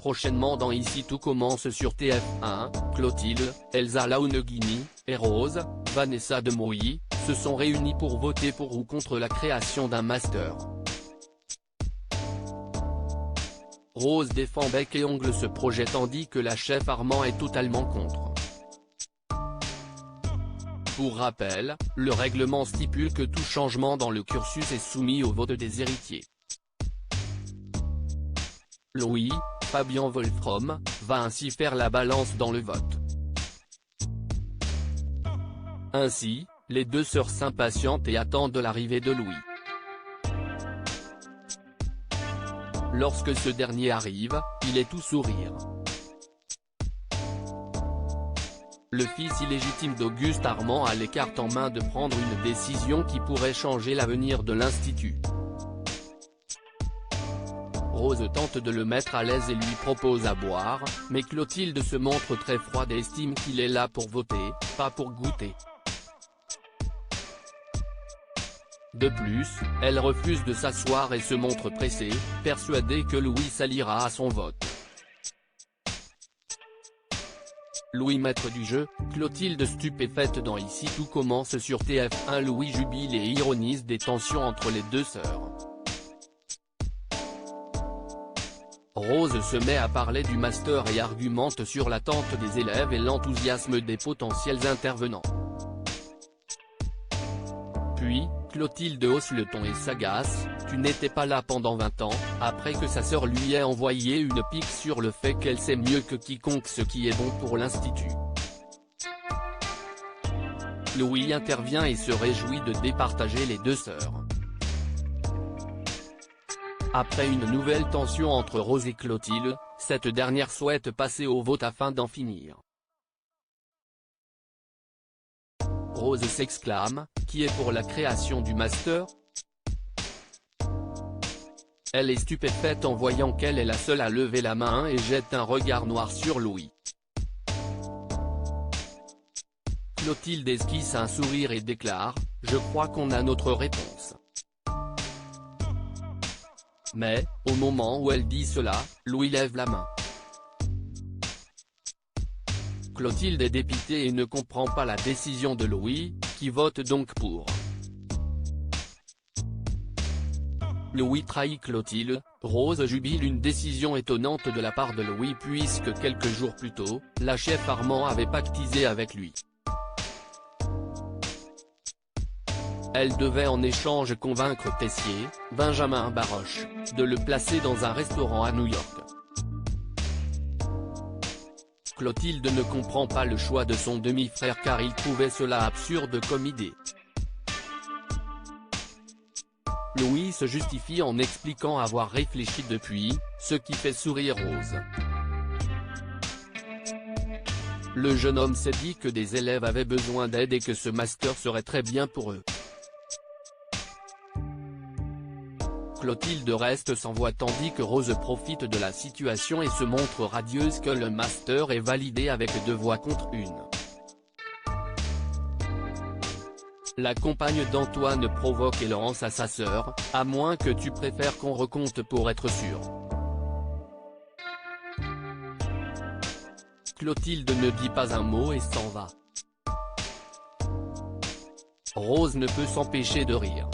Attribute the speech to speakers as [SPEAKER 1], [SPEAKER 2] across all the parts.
[SPEAKER 1] prochainement dans Ici tout commence sur TF1, Clotilde, Elsa Launegini, et Rose, Vanessa Demouy, se sont réunies pour voter pour ou contre la création d'un master. Rose défend bec et ongle ce projet tandis que la chef Armand est totalement contre. Pour rappel, le règlement stipule que tout changement dans le cursus est soumis au vote des héritiers. Louis, Fabien Wolfrom, va ainsi faire la balance dans le vote. Ainsi, les deux sœurs s'impatientent et attendent l'arrivée de Louis. Lorsque ce dernier arrive, il est tout sourire. Le fils illégitime d'Auguste Armand a les cartes en main de prendre une décision qui pourrait changer l'avenir de l'Institut. Rose tente de le mettre à l'aise et lui propose à boire, mais Clotilde se montre très froide et estime qu'il est là pour voter, pas pour goûter. De plus, elle refuse de s'asseoir et se montre pressée, persuadée que Louis s'alliera à son vote. Louis maître du jeu, Clotilde stupéfaite dans Ici tout commence sur TF1. Louis jubile et ironise des tensions entre les deux sœurs. Rose se met à parler du master et argumente sur l'attente des élèves et l'enthousiasme des potentiels intervenants. Puis, Clotilde hausse le ton et s'agace, « Tu n'étais pas là pendant 20 ans », après que sa sœur lui ait envoyé une pique sur le fait qu'elle sait mieux que quiconque ce qui est bon pour l'Institut. Louis intervient et se réjouit de départager les deux sœurs. Après une nouvelle tension entre Rose et Clotilde, cette dernière souhaite passer au vote afin d'en finir. Rose s'exclame, « Qui est pour la création du master ?» Elle est stupéfaite en voyant qu'elle est la seule à lever la main et jette un regard noir sur Louis. Clotilde esquisse un sourire et déclare, « Je crois qu'on a notre réponse. » Mais, au moment où elle dit cela, Louis lève la main. Clotilde est dépitée et ne comprend pas la décision de Louis, qui vote donc pour. Louis trahit Clotilde, Rose jubile une décision étonnante de la part de Louis puisque quelques jours plus tôt, la chef Armand avait pactisé avec lui. Elle devait en échange convaincre Tessier, Benjamin Baroche, de le placer dans un restaurant à New York. Clotilde ne comprend pas le choix de son demi-frère car il trouvait cela absurde comme idée. Louis se justifie en expliquant avoir réfléchi depuis, ce qui fait sourire Rose. Le jeune homme s'est dit que des élèves avaient besoin d'aide et que ce master serait très bien pour eux. Clotilde reste sans voix tandis que Rose profite de la situation et se montre radieuse que le master est validé avec 2 voix contre 1. La compagne d'Antoine provoque et lance à sa sœur, « À moins que tu préfères qu'on recompte pour être sûr. » Clotilde ne dit pas un mot et s'en va. Rose ne peut s'empêcher de rire.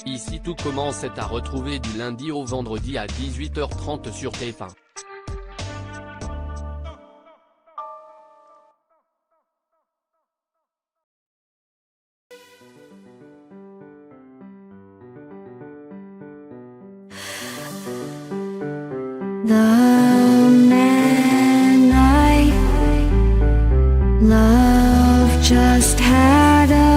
[SPEAKER 1] Ici tout commence est à retrouver du lundi au vendredi à 18h30 sur TF1.
[SPEAKER 2] The man I love just had a